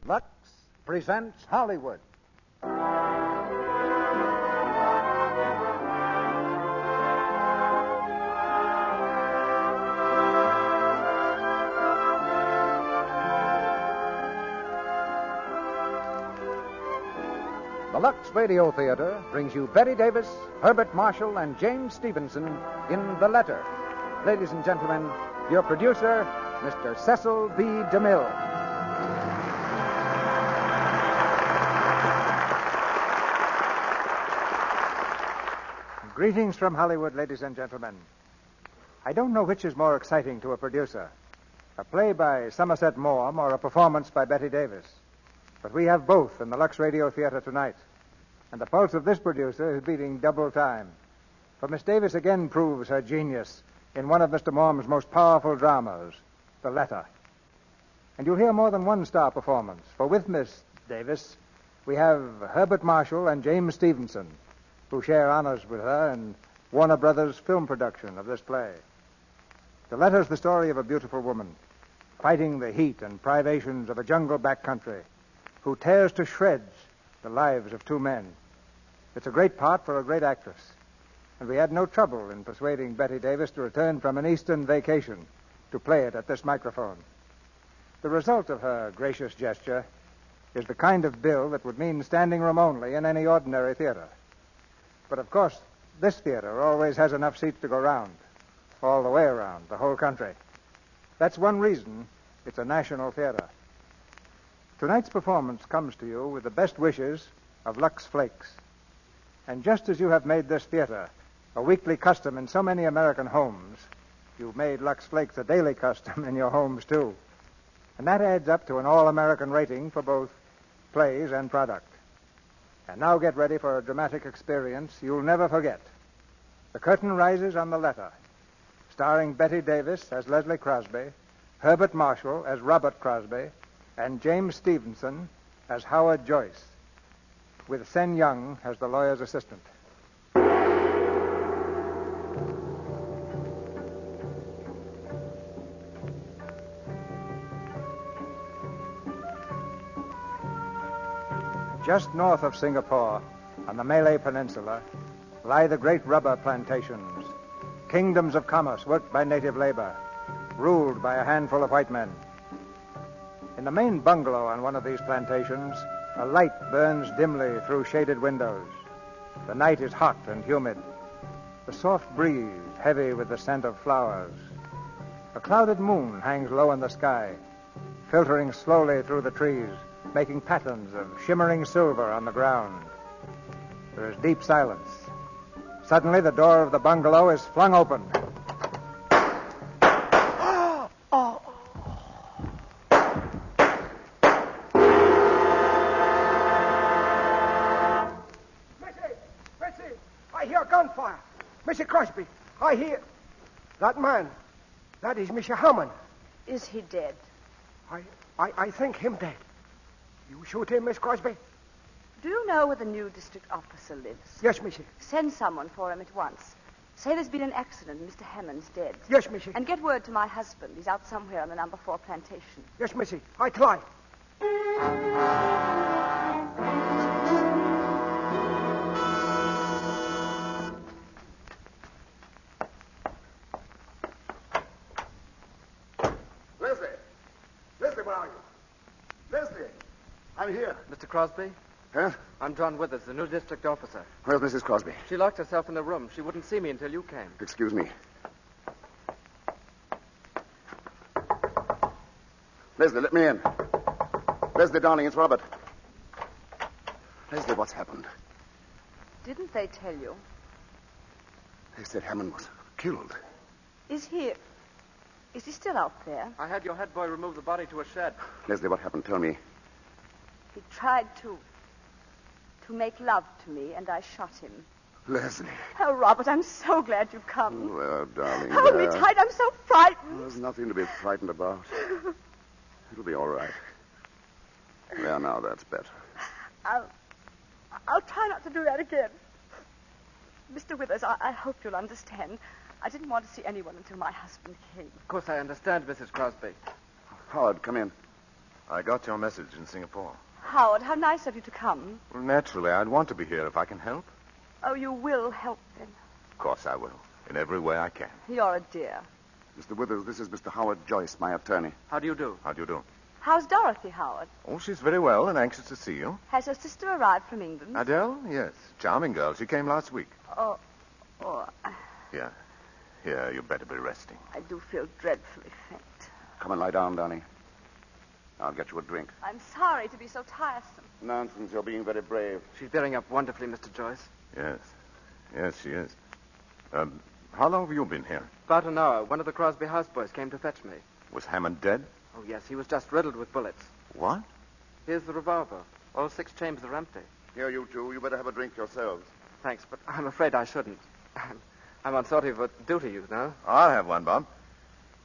Lux presents Hollywood. The Lux Radio Theatre brings you Bette Davis, Herbert Marshall, and James Stevenson in The Letter. Ladies and gentlemen, your producer, Mr. Cecil B. DeMille. Greetings from Hollywood, ladies and gentlemen. I don't know which is more exciting to a producer, a play by Somerset Maugham or a performance by Bette Davis. But we have both in the Lux Radio Theatre tonight. And the pulse of this producer is beating double time. For Miss Davis again proves her genius in one of Mr. Maugham's most powerful dramas, The Letter. And you'll hear more than one star performance. For with Miss Davis, we have Herbert Marshall and James Stevenson, who share honors with her in Warner Brothers' film production of this play. The Letter is the story of a beautiful woman fighting the heat and privations of a jungle backcountry, who tears to shreds the lives of two men. It's a great part for a great actress, and we had no trouble in persuading Bette Davis to return from an Eastern vacation to play it at this microphone. The result of her gracious gesture is the kind of bill that would mean standing room only in any ordinary theater. But, of course, this theater always has enough seats to go round, all the way around, the whole country. That's one reason it's a national theater. Tonight's performance comes to you with the best wishes of Lux Flakes. And just as you have made this theater a weekly custom in so many American homes, you've made Lux Flakes a daily custom in your homes, too. And that adds up to an all-American rating for both plays and product. And now get ready for a dramatic experience you'll never forget. The curtain rises on The Letter, starring Bette Davis as Leslie Crosby, Herbert Marshall as Robert Crosby, and James Stevenson as Howard Joyce, with Sen Young as the lawyer's assistant. Just north of Singapore, on the Malay Peninsula, lie the great rubber plantations, kingdoms of commerce worked by native labor, ruled by a handful of white men. In the main bungalow on one of these plantations, a light burns dimly through shaded windows. The night is hot and humid. The soft breeze heavy with the scent of flowers. A clouded moon hangs low in the sky, filtering slowly through the trees, making patterns of shimmering silver on the ground. There is deep silence. Suddenly, the door of the bungalow is flung open. Gunfire. Mr. Crosby, I hear... That man, that is Mr. Hammond. Is he dead? I think him dead. You shoot him, Miss Crosby? Do you know where the new district officer lives? Yes, Missy. Send someone for him at once. Say there's been an accident and Mr. Hammond's dead. Yes, Missy. And get word to my husband. He's out somewhere on the number 4 plantation. Yes, Missy. I try. I'm here. Mr. Crosby? Huh? I'm John Withers, the new district officer. Where's Mrs. Crosby? She locked herself in the room. She wouldn't see me until you came. Excuse me. Leslie, let me in. Leslie, darling, it's Robert. Leslie, what's happened? Didn't they tell you? They said Hammond was killed. Is he still out there? I had your head boy remove the body to a shed. Leslie, what happened? Tell me. He tried to make love to me, and I shot him. Leslie. Oh, Robert, I'm so glad you've come. Well, darling. Hold me tight. I'm so frightened. There's nothing to be frightened about. It'll be all right. There, now, that's better. I'll try not to do that again. Mr. Withers, I hope you'll understand. I didn't want to see anyone until my husband came. Of course I understand, Mrs. Crosby. Howard, come in. I got your message in Singapore. Howard, how nice of you to come. Well, naturally, I'd want to be here if I can help. Oh, you will help then. Of course I will, in every way I can. You're a dear. Mr. Withers, this is Mr. Howard Joyce, my attorney. How do you do? How do you do? How's Dorothy, Howard? Oh, she's very well and anxious to see you. Has her sister arrived from England? Adele? Yes. Charming girl. She came last week. Oh, Here. Here, you better be resting. I do feel dreadfully faint. Come and lie down, Donnie. I'll get you a drink. I'm sorry to be so tiresome. Nonsense. You're being very brave. She's bearing up wonderfully, Mr. Joyce. Yes. Yes, she is. How long have you been here? About an hour. One of the Crosby houseboys came to fetch me. Was Hammond dead? Oh, yes, he was just riddled with bullets. What? Here's the revolver. All 6 chambers are empty. Here, you two. You better have a drink yourselves. Thanks, but I'm afraid I shouldn't. I'm on sort of a duty, you know. I'll have one, Bob.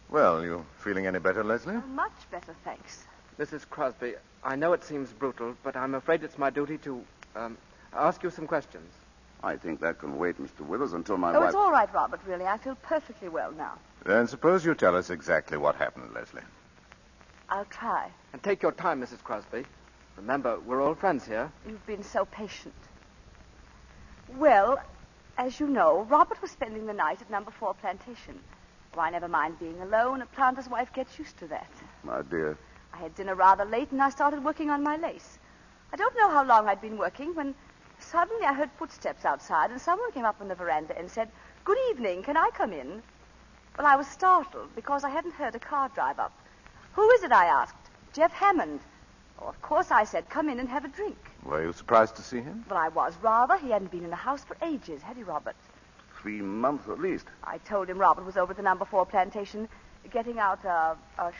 Well, you feeling any better, Leslie? Oh, much better, thanks. Mrs. Crosby, I know it seems brutal, but I'm afraid it's my duty to, ask you some questions. I think that can wait, Mr. Withers, until my Oh, wife... it's all right, Robert, really. I feel perfectly well now. Then suppose you tell us exactly what happened, Leslie. I'll try. And take your time, Mrs. Crosby. Remember, we're all friends here. You've been so patient. Well, as you know, Robert was spending the night at number 4 Plantation. Oh, I never mind being alone. A planter's wife gets used to that. My dear. I had dinner rather late, and I started working on my lace. I don't know how long I'd been working when suddenly I heard footsteps outside, and someone came up on the veranda and said, "Good evening, can I come in?" Well, I was startled because I hadn't heard a car drive up. "Who is it?" I asked. "Jeff Hammond." Oh, of course, I said, "Come in and have a drink." Were you surprised to see him? Well, I was rather. He hadn't been in the house for ages, had he, Robert? 3 months at least. I told him Robert was over at the number 4 Plantation getting out a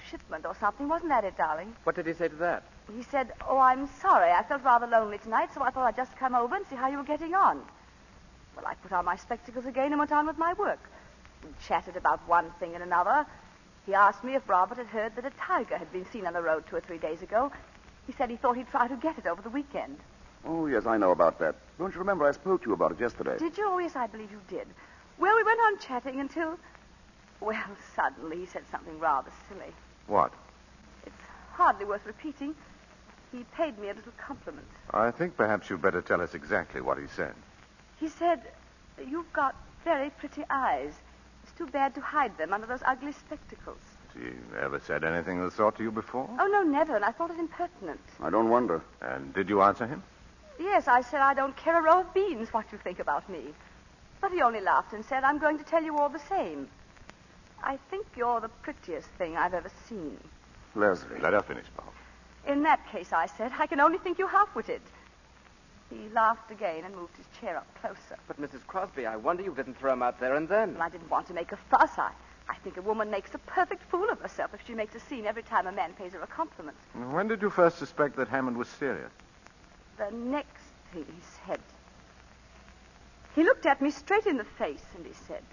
shipment or something. Wasn't that it, darling? What did he say to that? He said, "Oh, I'm sorry. I felt rather lonely tonight, so I thought I'd just come over and see how you were getting on." Well, I put on my spectacles again and went on with my work. We chatted about one thing and another. He asked me if Robert had heard that a tiger had been seen on the road 2 or 3 days ago. He said he thought he'd try to get it over the weekend. Oh, yes, I know about that. Don't you remember I spoke to you about it yesterday? Did you? Oh, yes, I believe you did. Well, we went on chatting until... Well, suddenly he said something rather silly. What? It's hardly worth repeating. He paid me a little compliment. I think perhaps you'd better tell us exactly what he said. He said, "You've got very pretty eyes. It's too bad to hide them under those ugly spectacles." Has he ever said anything of the sort to you before? Oh, no, never, and I thought it impertinent. I don't wonder. And did you answer him? Yes, I said, "I don't care a row of beans what you think about me." But he only laughed and said, "I'm going to tell you all the same. I think you're the prettiest thing I've ever seen." Leslie. Let her finish, Bob. "In that case," I said, "I can only think you half-witted." He laughed again and moved his chair up closer. But, Mrs. Crosby, I wonder you didn't throw him out there and then. Well, I didn't want to make a fuss. I think a woman makes a perfect fool of herself if she makes a scene every time a man pays her a compliment. When did you first suspect that Hammond was serious? The next thing he said, he looked at me straight in the face and he said,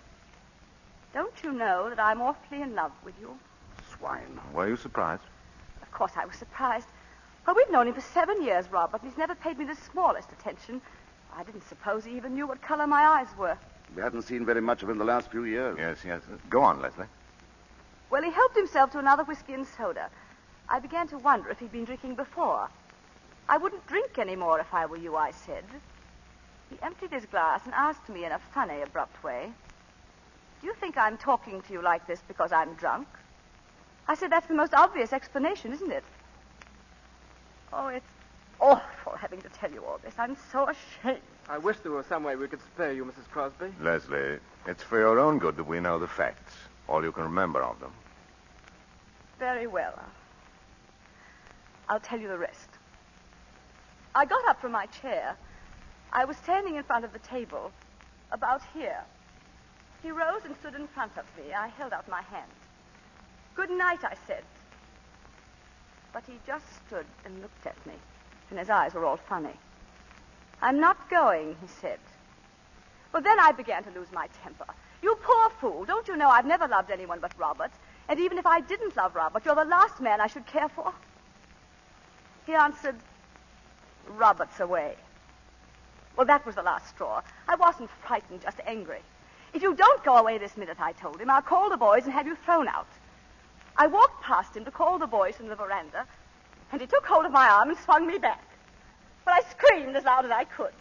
"Don't you know that I'm awfully in love with you?" Swine. Were you surprised? Of course I was surprised. Well, we've known him for 7 years, Robert, and he's never paid me the smallest attention. I didn't suppose he even knew what color my eyes were. We hadn't seen very much of him the last few years. Yes. Go on, Leslie. Well, he helped himself to another whiskey and soda. I began to wonder if he'd been drinking before. "I wouldn't drink any more if I were you," I said. He emptied his glass and asked me in a funny, abrupt way, "Do you think I'm talking to you like this because I'm drunk?" I said, "That's the most obvious explanation, isn't it?" Oh, it's awful having to tell you all this. I'm so ashamed. I wish there were some way we could spare you, Mrs. Crosby. Leslie, it's for your own good that we know the facts. All you can remember of them. Very well. I'll tell you the rest. I got up from my chair. I was standing in front of the table, about here. He rose and stood in front of me. I held out my hand. "Good night," I said. But he just stood and looked at me, and his eyes were all funny. "I'm not going," he said. Well, then I began to lose my temper. "You poor fool, don't you know I've never loved anyone but Robert? And even if I didn't love Robert, you're the last man I should care for." He answered, "Robert's away." Well, that was the last straw. I wasn't frightened, just angry. "If you don't go away this minute," I told him, "I'll call the boys and have you thrown out." I walked past him to call the boys from the veranda, and he took hold of my arm and swung me back. But I screamed as loud as I could.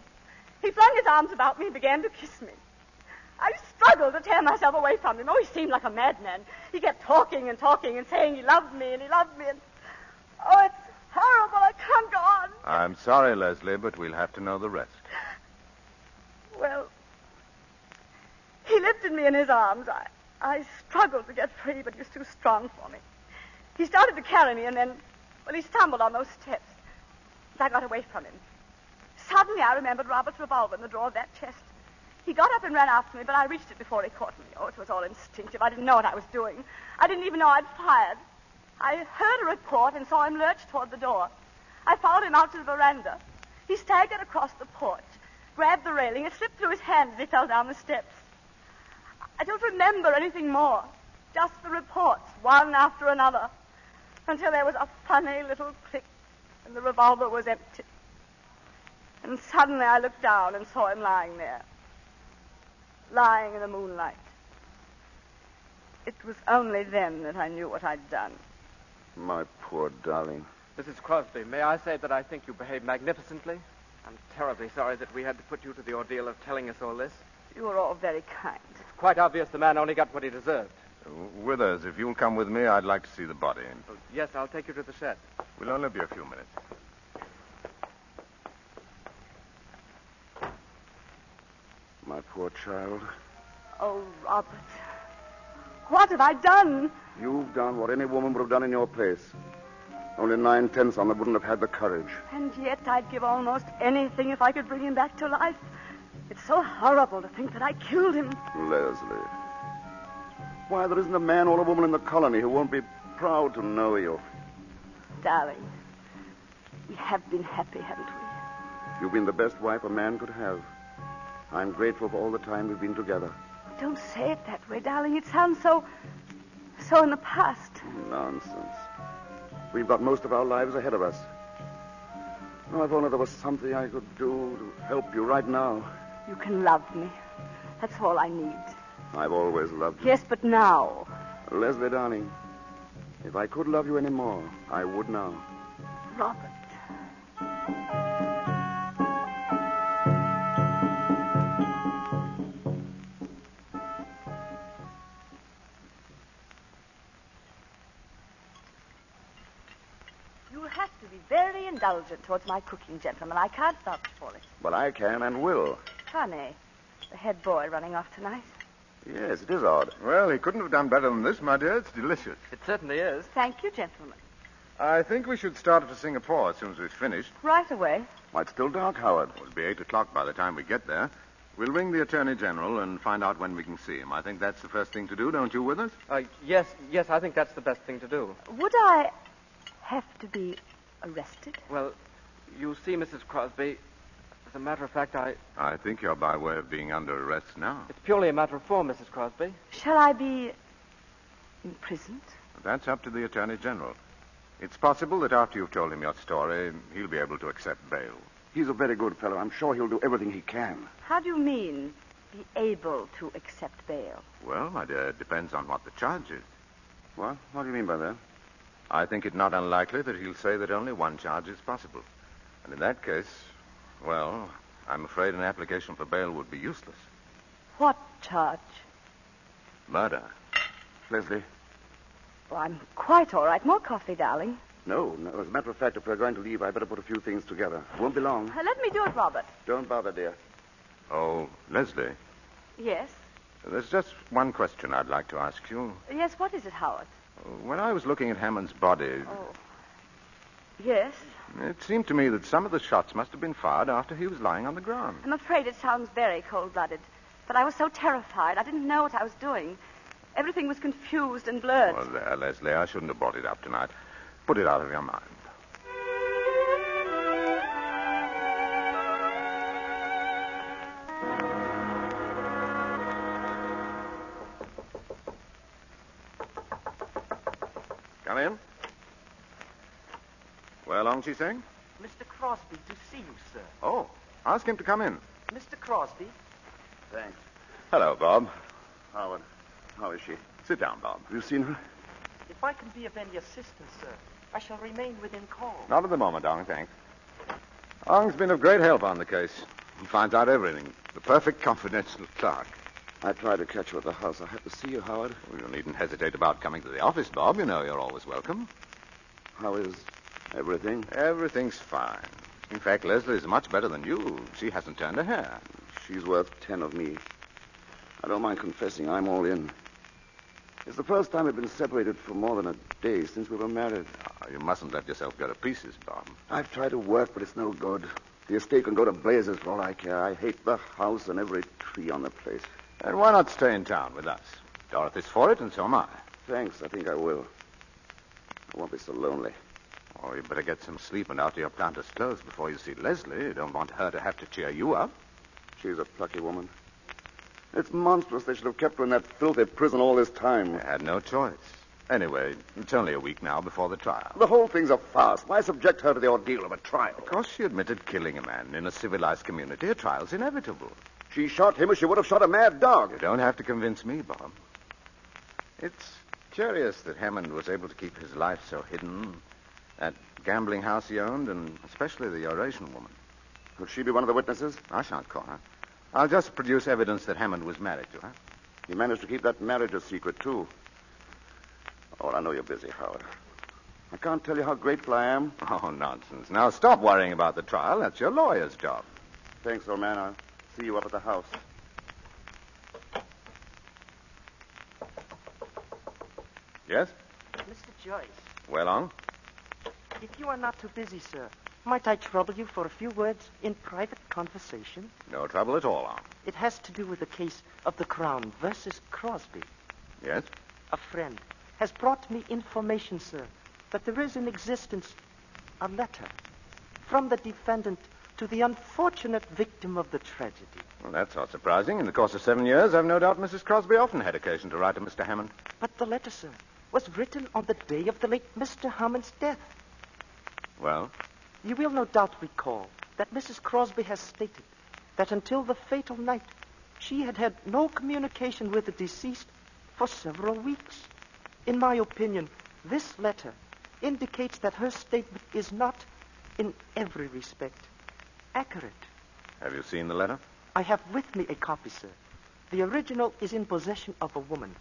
He flung his arms about me and began to kiss me. I struggled to tear myself away from him. Oh, he seemed like a madman. He kept talking and talking and saying he loved me and he loved me. And... oh, it's horrible. I can't go on. I'm sorry, Leslie, but we'll have to know the rest. Well, he lifted me in his arms. I struggled to get free, but he was too strong for me. He started to carry me, and then, well, he stumbled on those steps. I got away from him. Suddenly, I remembered Robert's revolver in the drawer of that chest. He got up and ran after me, but I reached it before he caught me. Oh, it was all instinctive. I didn't know what I was doing. I didn't even know I'd fired. I heard a report and saw him lurch toward the door. I followed him out to the veranda. He staggered across the porch, grabbed the railing, and slipped through his hand as he fell down the steps. I don't remember anything more, just the reports, one after another, until there was a funny little click and the revolver was empty. And suddenly I looked down and saw him lying there, lying in the moonlight. It was only then that I knew what I'd done. My poor darling. Mrs. Crosby, may I say that I think you behaved magnificently? I'm terribly sorry that we had to put you to the ordeal of telling us all this. You were all very kind. It's quite obvious the man only got what he deserved. Withers, if you'll come with me, I'd like to see the body. Oh, yes, I'll take you to the shed. We'll only be a few minutes. My poor child. Oh, Robert. What have I done? You've done what any woman would have done in your place. Only 9/10 on them wouldn't have had the courage. And yet I'd give almost anything if I could bring him back to life. It's so horrible to think that I killed him. Leslie. Why, there isn't a man or a woman in the colony who won't be proud to know you. Darling, we have been happy, haven't we? You've been the best wife a man could have. I'm grateful for all the time we've been together. Don't say it that way, darling. It sounds so in the past. Nonsense. We've got most of our lives ahead of us. Oh, if only there was something I could do to help you right now. You can love me. That's all I need. I've always loved you. Yes, but now. Leslie, darling, if I could love you any more, I would now. Robert. You have to be very indulgent towards my cooking, gentlemen. I can't vouch for it. But I can and will. Funny. The head boy running off tonight. Yes, it is odd. Well, he couldn't have done better than this, my dear. It's delicious. It certainly is. Thank you, gentlemen. I think we should start for Singapore as soon as we've finished. Right away. Why, it's still dark, Howard. It'll be 8 o'clock by the time we get there. We'll ring the Attorney General and find out when we can see him. I think that's the first thing to do, don't you, Withers? Yes, I think that's the best thing to do. Would I have to be arrested? Well, you see, Mrs. Crosby, as a matter of fact, I think you're by way of being under arrest now. it's purely a matter of form, Mrs. Crosby. Shall I be imprisoned? That's up to the Attorney General. It's possible that after you've told him your story, he'll be able to accept bail. He's a very good fellow. I'm sure he'll do everything he can. How do you mean, be able to accept bail? Well, my dear, it depends on what the charge is. What? What do you mean by that? I think it not unlikely that he'll say that only one charge is possible. And in that case, well, I'm afraid an application for bail would be useless. What charge? Murder. Leslie? Oh, I'm quite all right. More coffee, darling. No. As a matter of fact, if we're going to leave, I better put a few things together. It won't be long. Let me do it, Robert. Don't bother, dear. Oh, Leslie, Yes? there's just one question I'd like to ask you. Yes, what is it, Howard? When I was looking at Hammond's body, Oh. Yes? it seemed to me that some of the shots must have been fired after he was lying on the ground. I'm afraid it sounds very cold-blooded, but I was so terrified. I didn't know what I was doing. Everything was confused and blurred. Well, there, Leslie, I shouldn't have brought it up tonight. Put it out of your mind. Come in. Well, long she saying? Mr. Crosby to see you, sir. Oh, ask him to come in. Mr. Crosby? Thanks. Hello, Bob. Howard, how is she? Sit down, Bob. Have you seen her? If I can be of any assistance, sir, I shall remain within call. Not at the moment, Ong, thanks. Ong's been of great help on the case. He finds out everything. The perfect confidential clerk. I tried to catch you at the house. I had to see you, Howard. Well, you needn't hesitate about coming to the office, Bob. You know you're always welcome. How is everything? Everything's fine. In fact, Leslie's much better than you. She hasn't turned a hair. She's worth 10 of me. I don't mind confessing I'm all in. It's the first time we've been separated for more than a day since we were married. You mustn't let yourself go to pieces, Bob. I've tried to work, but it's no good. The estate can go to blazes for all I care. I hate the house and every tree on the place. And why not stay in town with us? Dorothy's for it, and so am I. Thanks. I think I will. I won't be so lonely. Oh, you better get some sleep and alter your planter's clothes before you see Leslie. You don't want her to have to cheer you up. She's a plucky woman. It's monstrous they should have kept her in that filthy prison all this time. I had no choice. Anyway, it's only a week now before the trial. The whole thing's a farce. Why subject her to the ordeal of a trial? Because she admitted killing a man in a civilized community. A trial's inevitable. She shot him as she would have shot a mad dog. You don't have to convince me, Bob. It's curious that Hammond was able to keep his life so hidden. That gambling house he owned, and especially the Eurasian woman. Could she be one of the witnesses? I shan't call her. I'll just produce evidence that Hammond was married to her. He managed to keep that marriage a secret, too. Oh, I know you're busy, Howard. I can't tell you how grateful I am. Oh, nonsense. Now, stop worrying about the trial. That's your lawyer's job. Thanks, old man. I'll see you up at the house. Yes? Mr. Joyce, Well, Ong? if you are not too busy, sir, might I trouble you for a few words in private conversation? No trouble at all, Ong. It has to do with the case of the Crown versus Crosby. Yes? A friend has brought me information, sir, that there is in existence a letter from the defendant to the unfortunate victim of the tragedy. Well, that's not surprising. In the course of 7 years, I've no doubt Mrs. Crosby often had occasion to write to Mr. Hammond. But the letter, sir, was written on the day of the late Mr. Hammond's death. Well? You will no doubt recall that Mrs. Crosby has stated that until the fatal night, she had had no communication with the deceased for several weeks. In my opinion, this letter indicates that her statement is not, in every respect, accurate. Have you seen the letter? I have with me a copy, sir. The original is in possession of a woman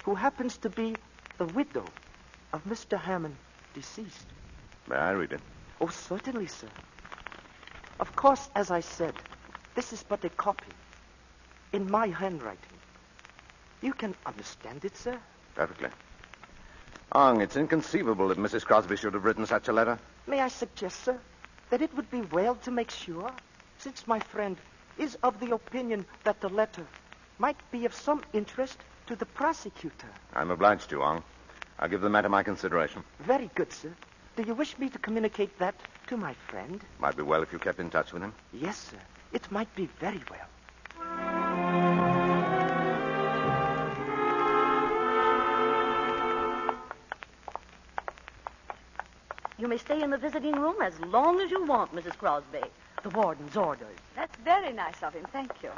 who happens to be the widow of Mr. Hammond, deceased. May I read it? Oh, certainly, sir. Of course, as I said, this is but a copy in my handwriting. You can understand it, sir? Perfectly. Ong, it's inconceivable that Mrs. Crosby should have written such a letter. May I suggest, sir, that it would be well to make sure, since my friend is of the opinion that the letter might be of some interest to the prosecutor. I'm obliged to, Ong. I'll give the matter my consideration. Very good, sir. Do you wish me to communicate that to my friend? Might be well if you kept in touch with him. Yes, sir. It might be very well. You may stay in the visiting room as long as you want, Mrs. Crosby. The warden's orders. That's very nice of him. Thank you.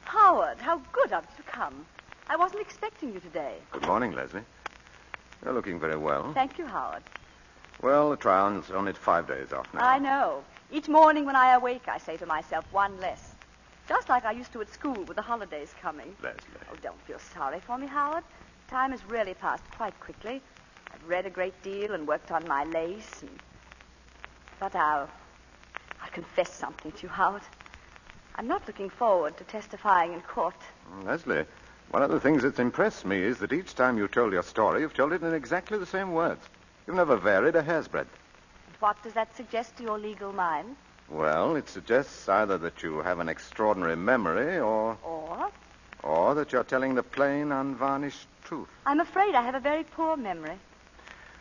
Howard, how good of you to come. I wasn't expecting you today. Good morning, Leslie. You're looking very well. Thank you, Howard. Well, the trial's only 5 days off now. I know. Each morning when I awake, I say to myself, one less. Just like I used to at school with the holidays coming. Leslie. Oh, don't feel sorry for me, Howard. Time has really passed quite quickly. I've read a great deal and worked on my lace. But I'll confess something to you, Howard. I'm not looking forward to testifying in court. Leslie, one of the things that's impressed me is that each time you've told your story, you've told it in exactly the same words. You've never varied a hair's breadth. And what does that suggest to your legal mind? Well, it suggests either that you have an extraordinary memory or that you're telling the plain, unvarnished truth. I'm afraid I have a very poor memory.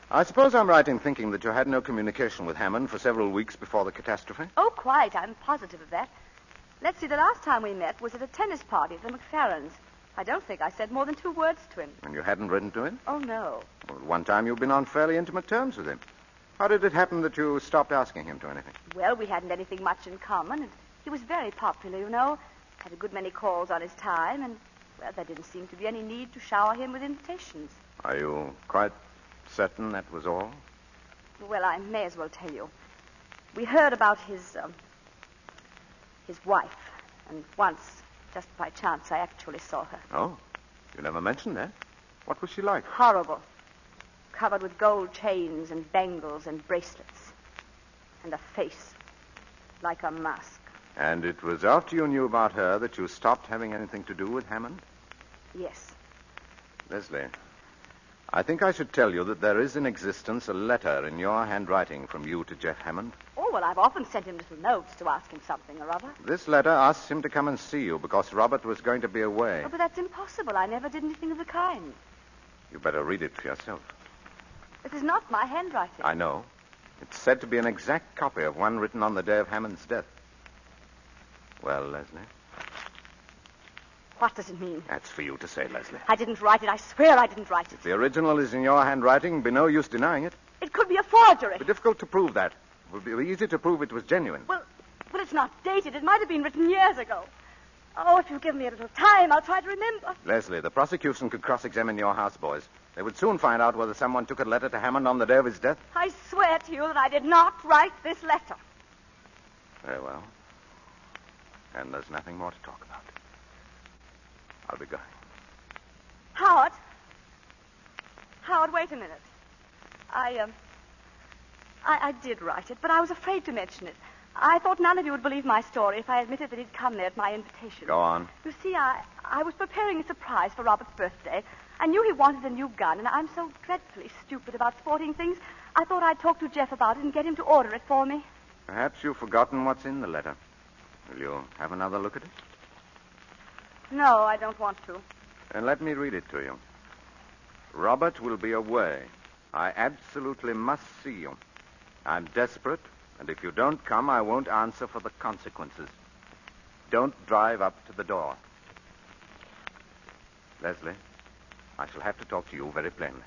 I suppose I'm right in thinking that you had no communication with Hammond for several weeks before the catastrophe? Oh, quite. I'm positive of that. Let's see, the last time we met was at a tennis party at the McFarrans. I don't think I said more than 2 words to him. And you hadn't written to him? Oh, no. Well, at one time you've been on fairly intimate terms with him. How did it happen that you stopped asking him to anything? Well, we hadn't anything much in common, and he was very popular, you know. Had a good many calls on his time, and, well, there didn't seem to be any need to shower him with invitations. Are you quite certain that was all? Well, I may as well tell you. We heard about his wife, and once, just by chance, I actually saw her. Oh, you never mentioned that. What was she like? Horrible. Covered with gold chains and bangles and bracelets. And a face like a mask. And it was after you knew about her that you stopped having anything to do with Hammond? Yes. Leslie, I think I should tell you that there is in existence a letter in your handwriting from you to Jeff Hammond. Oh, well, I've often sent him little notes to ask him something or other. This letter asks him to come and see you because Robert was going to be away. Oh, but that's impossible. I never did anything of the kind. You better read it for yourself. It is not my handwriting. I know. It's said to be an exact copy of one written on the day of Hammond's death. Well, Leslie? What does it mean? That's for you to say, Leslie. I didn't write it. I swear I didn't write it. If the original is in your handwriting, it'd be no use denying it. It could be a forgery. It'd be difficult to prove that. It would be easy to prove it was genuine. Well, it's not dated. It might have been written years ago. Oh, if you give me a little time, I'll try to remember. Leslie, the prosecution could cross-examine your houseboys. They would soon find out whether someone took a letter to Hammond on the day of his death. I swear to you that I did not write this letter. Very well. And there's nothing more to talk about. I'll be going. Howard, wait a minute. I did write it, but I was afraid to mention it. I thought none of you would believe my story if I admitted that he'd come there at my invitation. Go on. You see, I was preparing a surprise for Robert's birthday. I knew he wanted a new gun, and I'm so dreadfully stupid about sporting things. I thought I'd talk to Jeff about it and get him to order it for me. Perhaps you've forgotten what's in the letter. Will you have another look at it? No, I don't want to. Then let me read it to you. Robert will be away. I absolutely must see you. I'm desperate, and if you don't come, I won't answer for the consequences. Don't drive up to the door. Leslie, I shall have to talk to you very plainly.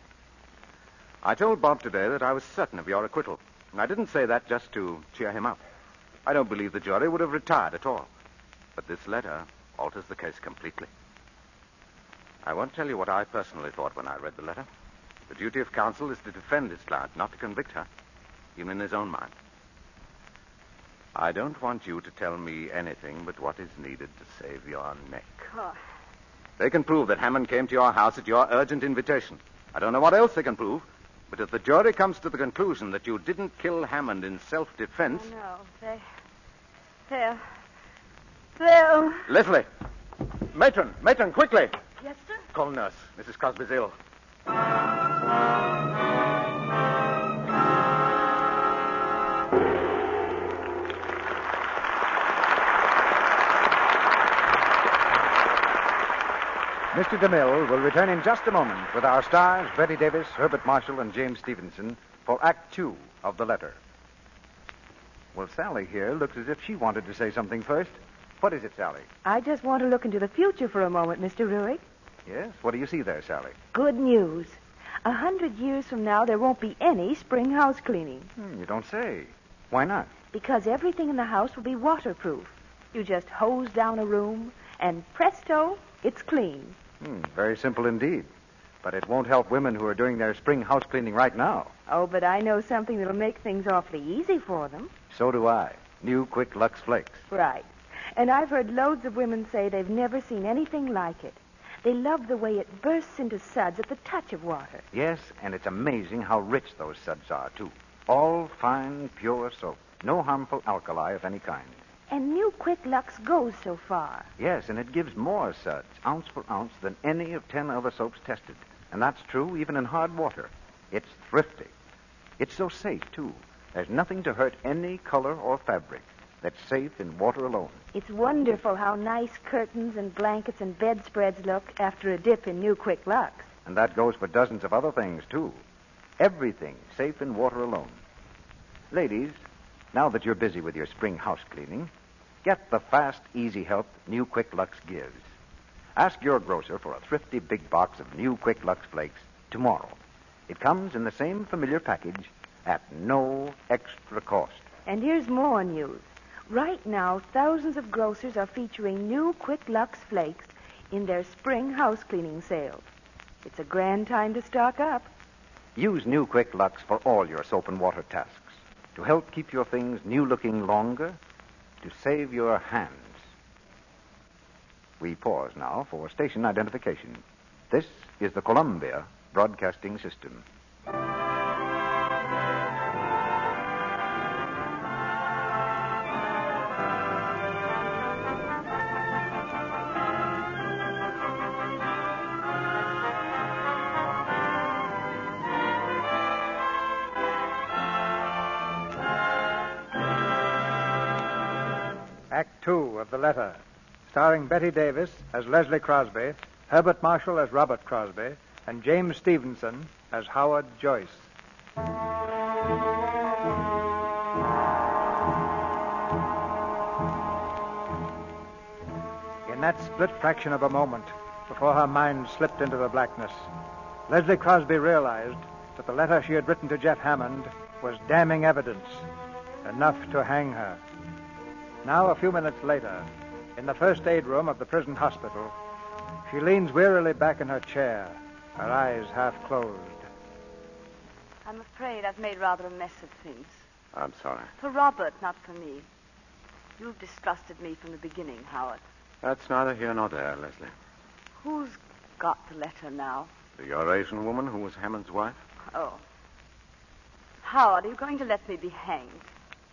I told Bob today that I was certain of your acquittal, and I didn't say that just to cheer him up. I don't believe the jury would have retired at all. But this letter alters the case completely. I won't tell you what I personally thought when I read the letter. The duty of counsel is to defend his client, not to convict her, even in his own mind. I don't want you to tell me anything but what is needed to save your neck. Oh. They can prove that Hammond came to your house at your urgent invitation. I don't know what else they can prove, but if the jury comes to the conclusion that you didn't kill Hammond in self-defense... Oh, no, they'll... Leslie! Matron, quickly! Yes, sir? Call nurse. Mrs. Crosby's ill. Mr. DeMille will return in just a moment with our stars, Betty Davis, Herbert Marshall, and James Stevenson, for Act 2 of The Letter. Well, Sally here looks as if she wanted to say something first. What is it, Sally? I just want to look into the future for a moment, Mr. Ruick. Yes? What do you see there, Sally? Good news. 100 years from now, there won't be any spring house cleaning. You don't say. Why not? Because everything in the house will be waterproof. You just hose down a room, and presto, it's clean. Very simple indeed. But it won't help women who are doing their spring house cleaning right now. Oh, but I know something that'll make things awfully easy for them. So do I. New Quick Lux Flakes. Right. And I've heard loads of women say they've never seen anything like it. They love the way it bursts into suds at the touch of water. Yes, and it's amazing how rich those suds are, too. All fine, pure soap. No harmful alkali of any kind. And New Quick Lux goes so far. Yes, and it gives more suds, ounce for ounce, than any of 10 other soaps tested. And that's true even in hard water. It's thrifty. It's so safe, too. There's nothing to hurt any color or fabric. That's safe in water alone. It's wonderful how nice curtains and blankets and bedspreads look after a dip in New Quick Lux. And that goes for dozens of other things, too. Everything safe in water alone. Ladies, now that you're busy with your spring house cleaning, get the fast, easy help New Quick Lux gives. Ask your grocer for a thrifty big box of New Quick Lux Flakes tomorrow. It comes in the same familiar package at no extra cost. And here's more news. Right now, thousands of grocers are featuring New Quick Lux Flakes in their spring house cleaning sales. It's a grand time to stock up. Use New Quick Lux for all your soap and water tasks. To help keep your things new-looking longer, to save your hands. We pause now for station identification. This is the Columbia Broadcasting System. Act 2 of The Letter, starring Betty Davis as Leslie Crosby, Herbert Marshall as Robert Crosby, and James Stevenson as Howard Joyce. In that split fraction of a moment, before her mind slipped into the blackness, Leslie Crosby realized that the letter she had written to Jeff Hammond was damning evidence, enough to hang her. Now, a few minutes later, in the first aid room of the prison hospital, she leans wearily back in her chair, her eyes half closed. I'm afraid I've made rather a mess of things. I'm sorry. For Robert, not for me. You've distrusted me from the beginning, Howard. That's neither here nor there, Leslie. Who's got the letter now? The Eurasian woman who was Hammond's wife? Oh. Howard, are you going to let me be hanged?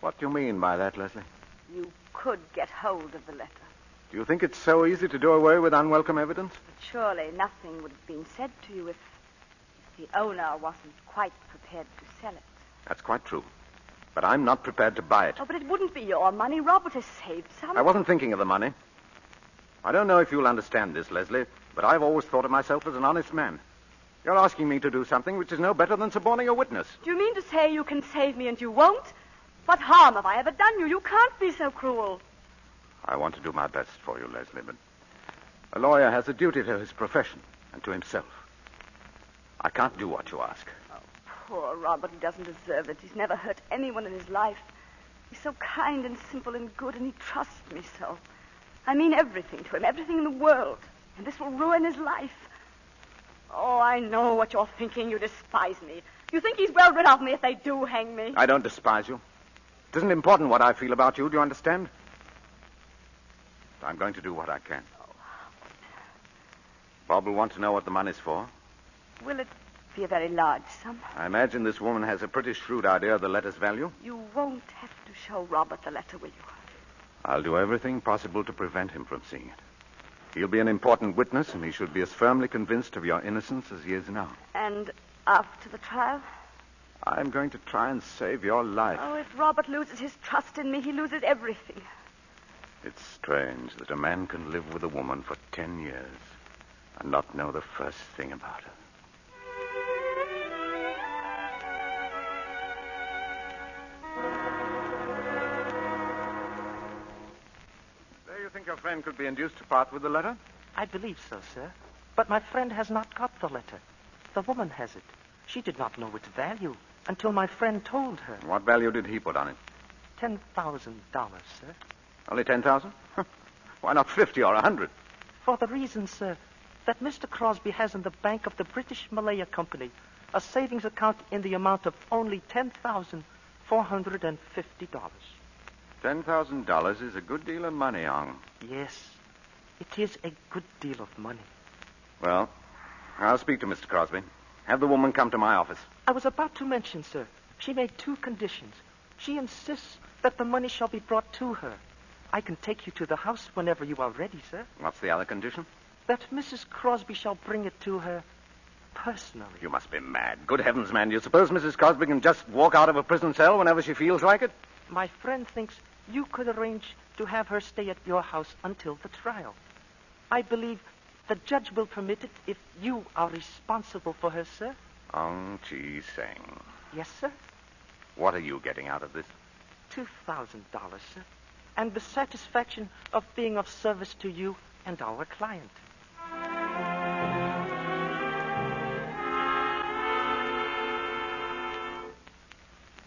What do you mean by that, Leslie? You could get hold of the letter. Do you think it's so easy to do away with unwelcome evidence? But surely nothing would have been said to you if the owner wasn't quite prepared to sell it. That's quite true. But I'm not prepared to buy it. Oh, but it wouldn't be your money. Robert has saved some. I wasn't thinking of the money. I don't know if you'll understand this, Leslie, but I've always thought of myself as an honest man. You're asking me to do something which is no better than suborning a witness. Do you mean to say you can save me and you won't? What harm have I ever done you? You can't be so cruel. I want to do my best for you, Leslie, but a lawyer has a duty to his profession and to himself. I can't do what you ask. Oh, poor Robert. He doesn't deserve it. He's never hurt anyone in his life. He's so kind and simple and good, and he trusts me so. I mean everything to him, everything in the world. And this will ruin his life. Oh, I know what you're thinking. You despise me. You think he's well rid of me if they do hang me. I don't despise you. It isn't important what I feel about you, do you understand? I'm going to do what I can. Oh. Bob will want to know what the money's for. Will it be a very large sum? I imagine this woman has a pretty shrewd idea of the letter's value. You won't have to show Robert the letter, will you? I'll do everything possible to prevent him from seeing it. He'll be an important witness, and he should be as firmly convinced of your innocence as he is now. And after the trial? I'm going to try and save your life. Oh, if Robert loses his trust in me, he loses everything. It's strange that a man can live with a woman for 10 years and not know the first thing about her. So you think your friend could be induced to part with the letter? I believe so, sir. But my friend has not got the letter. The woman has it. She did not know its value until my friend told her. What value did he put on it? $10,000, sir. Only 10,000? Why not 50 or 100? For the reason, sir, that Mr. Crosby has in the bank of the British Malaya Company a savings account in the amount of only $10,450. $10,000 is a good deal of money, Ong. Yes, it is a good deal of money. Well, I'll speak to Mr. Crosby. Have the woman come to my office. I was about to mention, sir, she made 2 conditions. She insists that the money shall be brought to her. I can take you to the house whenever you are ready, sir. What's the other condition? That Mrs. Crosby shall bring it to her personally. You must be mad. Good heavens, man. Do you suppose Mrs. Crosby can just walk out of a prison cell whenever she feels like it? My friend thinks you could arrange to have her stay at your house until the trial. I believe the judge will permit it if you are responsible for her, sir. Ong Chi Seng. Yes, sir. What are you getting out of this? $2,000, sir. And the satisfaction of being of service to you and our client.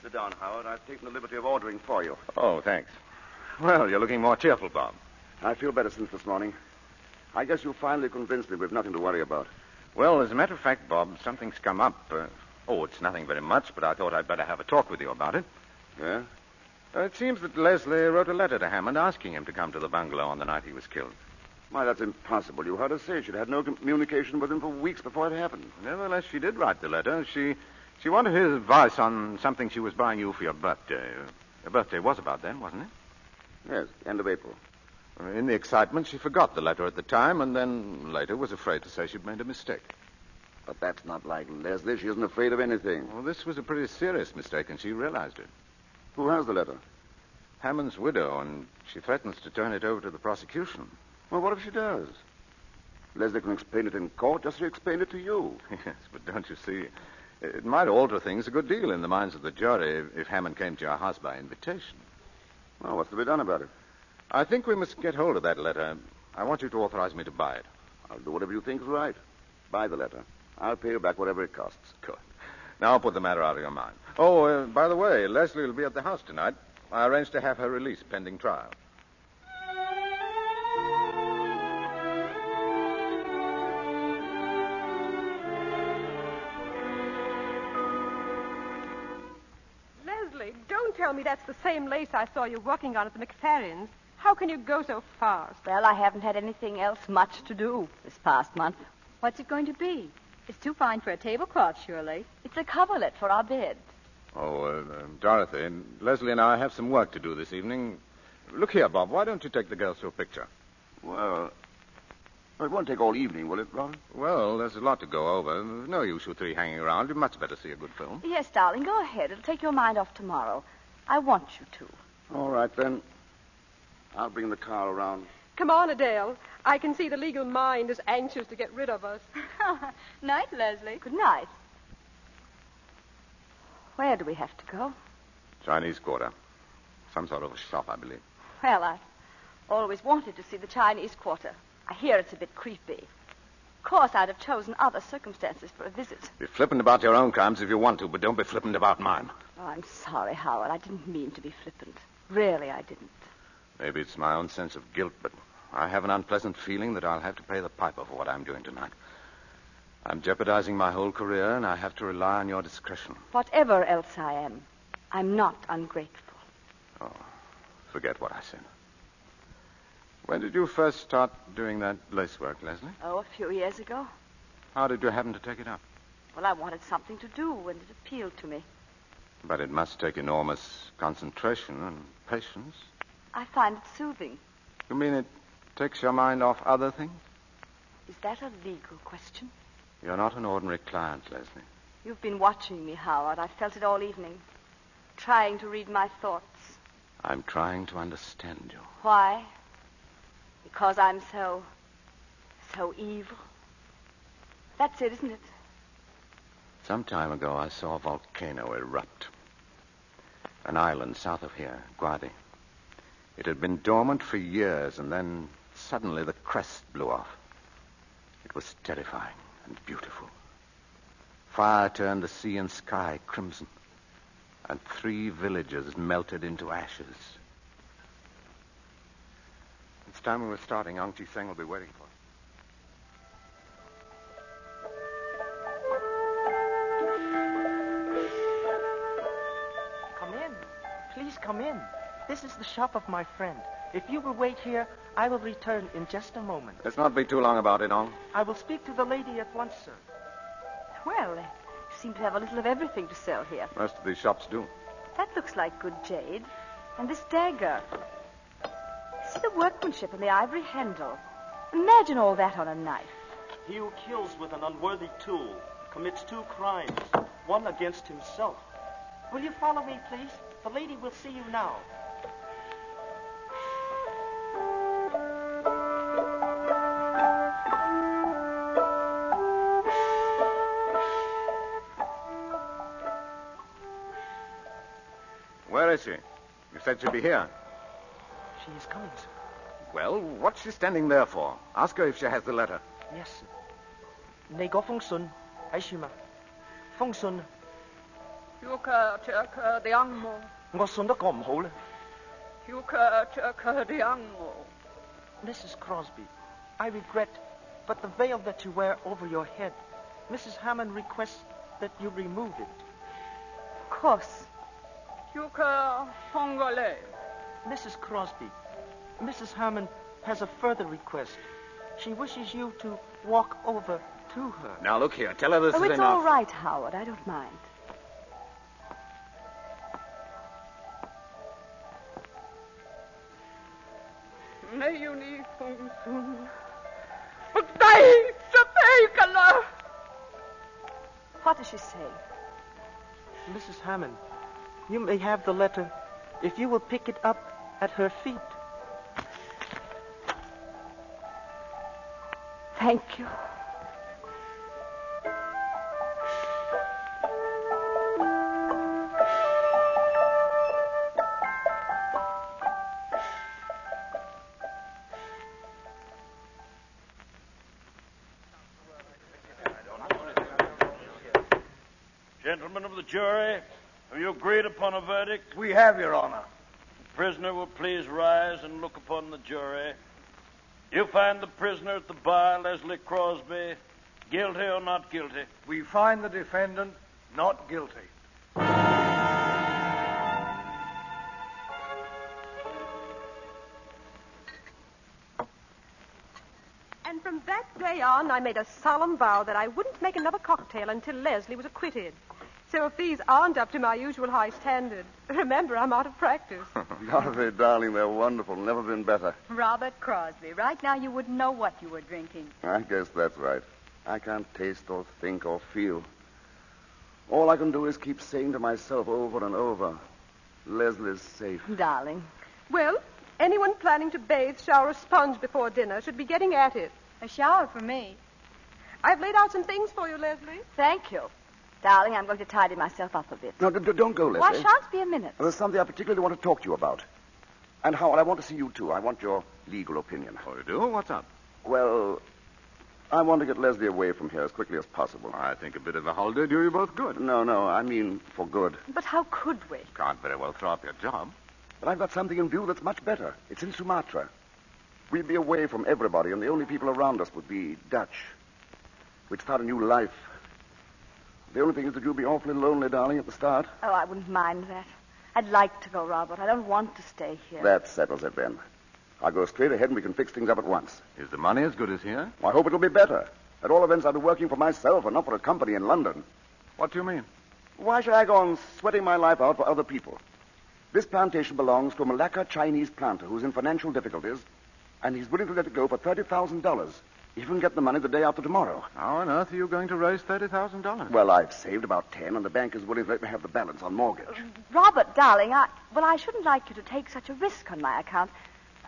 Sit down, Howard. I've taken the liberty of ordering for you. Oh, thanks. Well, you're looking more cheerful, Bob. I feel better since this morning. I guess you finally convinced me we've nothing to worry about. Well, as a matter of fact, Bob, something's come up. It's nothing very much, but I thought I'd better have a talk with you about it. Yeah? It seems that Leslie wrote a letter to Hammond asking him to come to the bungalow on the night he was killed. Why, that's impossible. You heard her say she'd had no communication with him for weeks before it happened. Nevertheless, she did write the letter. She wanted his advice on something she was buying you for your birthday. Your birthday was about then, wasn't it? Yes, end of April. In the excitement, she forgot the letter at the time, and then later was afraid to say she'd made a mistake. But that's not like Leslie. She isn't afraid of anything. Well, this was a pretty serious mistake, and she realized it. Who has the letter? Hammond's widow, and she threatens to turn it over to the prosecution. Well, what if she does? Leslie can explain it in court just as she explained it to you. Yes, but don't you see, it might alter things a good deal in the minds of the jury if Hammond came to your house by invitation. Well, what's to be done about it? I think we must get hold of that letter. I want you to authorize me to buy it. I'll do whatever you think is right. Buy the letter. I'll pay you back whatever it costs. Good. Now I'll put the matter out of your mind. Oh, by the way, Leslie will be at the house tonight. I arranged to have her released pending trial. Leslie, don't tell me that's the same lace I saw you working on at the McFerrins. How can you go so fast? Well, I haven't had anything else much to do this past month. What's it going to be? It's too fine for a tablecloth, surely. It's a coverlet for our bed. Dorothy, Leslie and I have some work to do this evening. Look here, Bob, why don't you take the girls to a picture? Well, it won't take all evening, will it, Ron? Well, there's a lot to go over. There's no use you three hanging around. You'd much better see a good film. Yes, darling, go ahead. It'll take your mind off tomorrow. I want you to. All right, then. I'll bring the car around. Come on, Adele. I can see the legal mind is anxious to get rid of us. Night, Leslie. Good night. Where do we have to go? Chinese Quarter. Some sort of a shop, I believe. Well, I've always wanted to see the Chinese Quarter. I hear it's a bit creepy. Of course, I'd have chosen other circumstances for a visit. Be flippant about your own crimes if you want to, but don't be flippant about mine. Oh, I'm sorry, Howard. I didn't mean to be flippant. Really, I didn't. Maybe it's my own sense of guilt, but I have an unpleasant feeling that I'll have to pay the piper for what I'm doing tonight. I'm jeopardizing my whole career, and I have to rely on your discretion. Whatever else I am, I'm not ungrateful. Oh, forget what I said. When did you first start doing that lace work, Leslie? Oh, a few years ago. How did you happen to take it up? Well, I wanted something to do, and it appealed to me. But it must take enormous concentration and patience. I find it soothing. You mean it takes your mind off other things? Is that a legal question? You're not an ordinary client, Leslie. You've been watching me, Howard. I felt it all evening. Trying to read my thoughts. I'm trying to understand you. Why? Because I'm so evil. That's it, isn't it? Some time ago, I saw a volcano erupt. An island south of here, Guadi. It had been dormant for years, and then suddenly the crest blew off. It was terrifying and beautiful. Fire turned the sea and sky crimson, and 3 villages melted into ashes. It's time we were starting. Aung Chi Seng will be waiting for us. Come in. Please come in. This is the shop of my friend. If you will wait here, I will return in just a moment. Let's not be too long about it, Ong. I will speak to the lady at once, sir. Well, they seem to have a little of everything to sell here. Most of these shops do. That looks like good jade. And this dagger. See the workmanship and the ivory handle. Imagine all that on a knife. He who kills with an unworthy tool commits 2 crimes, one against himself. Will you follow me, please? The lady will see you now. Where is she? You said she'd be here. She is coming, sir. Well, what's she standing there for? Ask her if she has the letter. Yes, sir. 你嗰封信喺處嘛？封信我信得過唔好咧。Mrs. Crosby, I regret, but the veil that you wear over your head Mrs. Hammond requests that you remove it. Of course. Tu cœur congolais. Mrs. Crosby, Mrs. Hammond has a further request. She wishes you to walk over to her. Now, look here. Tell her this is it's enough. all right, Howard. I don't mind. Leonie Fongsun. Begrijp What does she say? Mrs. Hammond, you may have the letter if you will pick it up at her feet. Thank you. Gentlemen of the jury, have you agreed upon a verdict? We have, Your Honor. The prisoner will please rise and look upon the jury. You find the prisoner at the bar, Leslie Crosby, guilty or not guilty? We find the defendant not guilty. And from that day on, I made a solemn vow that I wouldn't make another cocktail until Leslie was acquitted. So if these aren't up to my usual high standard, remember, I'm out of practice. Dorothy, darling, they're wonderful. Never been better. Robert Crosby, right now you wouldn't know what you were drinking. I guess that's right. I can't taste or think or feel. All I can do is keep saying to myself over and over, Leslie's safe. Darling. Well, anyone planning to bathe, shower, or sponge before dinner should be getting at it. A shower for me. I've laid out some things for you, Leslie. Thank you. Darling, I'm going to tidy myself up a bit. No, don't go, Leslie. Why shan't be a minute? There's something I particularly want to talk to you about. And, Howard, I want to see you, too. I want your legal opinion. Oh, you do? What's up? Well, I want to get Leslie away from here as quickly as possible. I think a bit of a holiday do you both good. No, I mean for good. But how could we? Can't very well throw up your job. But I've got something in view that's much better. It's in Sumatra. We'd be away from everybody, and the only people around us would be Dutch. We'd start a new life. The only thing is that you'll be awfully lonely, darling, at the start. Oh, I wouldn't mind that. I'd like to go, Robert. I don't want to stay here. That settles it, then. I'll go straight ahead and we can fix things up at once. Is the money as good as here? I hope it'll be better. At all events, I'll be working for myself and not for a company in London. What do you mean? Why should I go on sweating my life out for other people? This plantation belongs to a Malacca Chinese planter who's in financial difficulties, and he's willing to let it go for $30,000. If we can get the money the day after tomorrow. How on earth are you going to raise $30,000? Well, I've saved about 10, and the bank is willing to let me have the balance on mortgage. Robert, darling, I shouldn't like you to take such a risk on my account.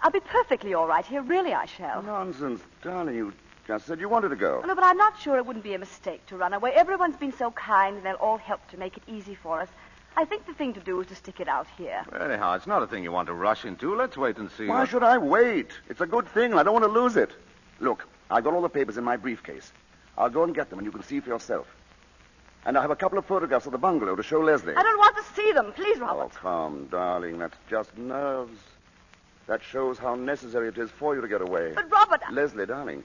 I'll be perfectly all right here. Really, I shall. Nonsense, darling. You just said you wanted to go. No, but I'm not sure it wouldn't be a mistake to run away. Everyone's been so kind, and they'll all help to make it easy for us. I think the thing to do is to stick it out here. Well, anyhow, it's not a thing you want to rush into. Let's wait and see. Why should I wait? It's a good thing, and I don't want to lose it. Look, I've got all the papers in my briefcase. I'll go and get them, and you can see for yourself. And I have a couple of photographs of the bungalow to show Leslie. I don't want to see them. Please, Robert. Oh, come, darling. That's just nerves. That shows how necessary it is for you to get away. But, Robert... Leslie, darling,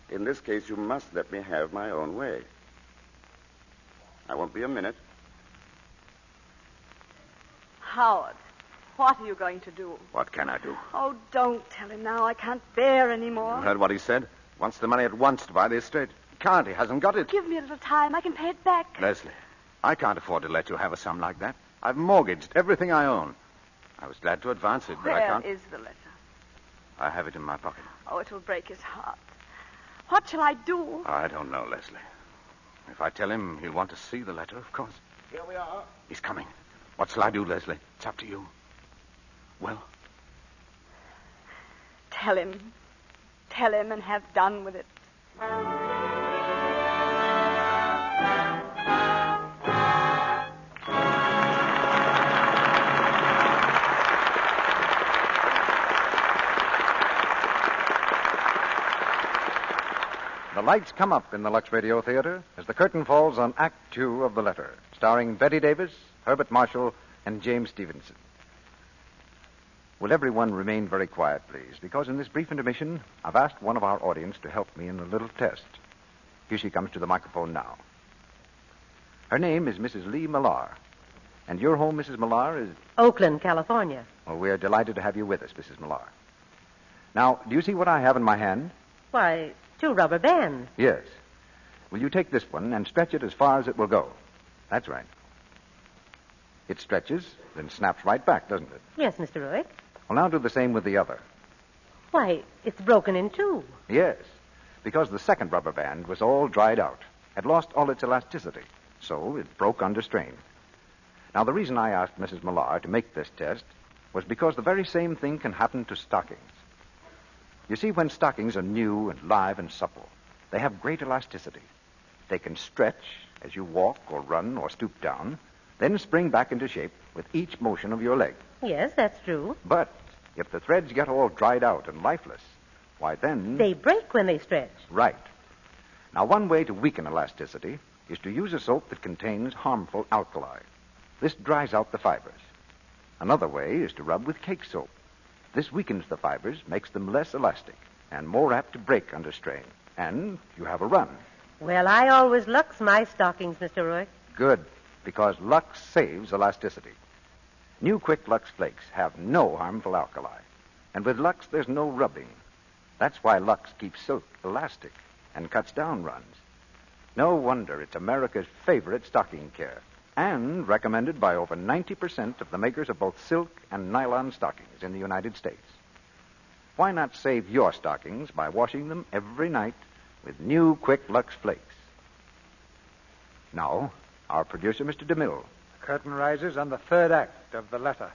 in this case, you must let me have my own way. I won't be a minute. Howard, what are you going to do? What can I do? Oh, don't tell him now. I can't bear any more. You heard what he said? Wants the money at once to buy the estate. He can't. He hasn't got it. Give me a little time. I can pay it back. Leslie, I can't afford to let you have a sum like that. I've mortgaged everything I own. I was glad to advance it, but I can't. Where is the letter? I have it in my pocket. Oh, it will break his heart. What shall I do? I don't know, Leslie. If I tell him, he'll want to see the letter, of course. Here we are. He's coming. What shall I do, Leslie? It's up to you. Well? Tell him. Tell him and have done with it. The lights come up in the Lux Radio Theatre as the curtain falls on Act 2 of The Letter, starring Betty Davis, Herbert Marshall, and James Stevenson. Will everyone remain very quiet, please? Because in this brief intermission, I've asked one of our audience to help me in a little test. Here she comes to the microphone now. Her name is Mrs. Lee Millar. And your home, Mrs. Millar, is... Oakland, California. Well, we are delighted to have you with us, Mrs. Millar. Now, do you see what I have in my hand? Why, 2 rubber bands. Yes. Will you take this one and stretch it as far as it will go? That's right. It stretches, then snaps right back, doesn't it? Yes, Mr. Ruick. Well, now do the same with the other. Why, it's broken in 2. Yes, because the second rubber band was all dried out, had lost all its elasticity, so it broke under strain. Now, the reason I asked Mrs. Millar to make this test was because the very same thing can happen to stockings. You see, when stockings are new and live and supple, they have great elasticity. They can stretch as you walk or run or stoop down, then spring back into shape with each motion of your leg. Yes, that's true. But if the threads get all dried out and lifeless, why then... They break when they stretch. Right. Now, one way to weaken elasticity is to use a soap that contains harmful alkali. This dries out the fibers. Another way is to rub with cake soap. This weakens the fibers, makes them less elastic, and more apt to break under strain. And you have a run. Well, I always Lux my stockings, Mr. Ruick. Good, because Lux saves elasticity. New Quick Lux Flakes have no harmful alkali. And with Lux, there's no rubbing. That's why Lux keeps silk elastic and cuts down runs. No wonder it's America's favorite stocking care, and recommended by over 90% of the makers of both silk and nylon stockings in the United States. Why not save your stockings by washing them every night with new Quick Lux Flakes? Now, our producer, Mr. DeMille. The curtain rises on the 3rd act of The Letter.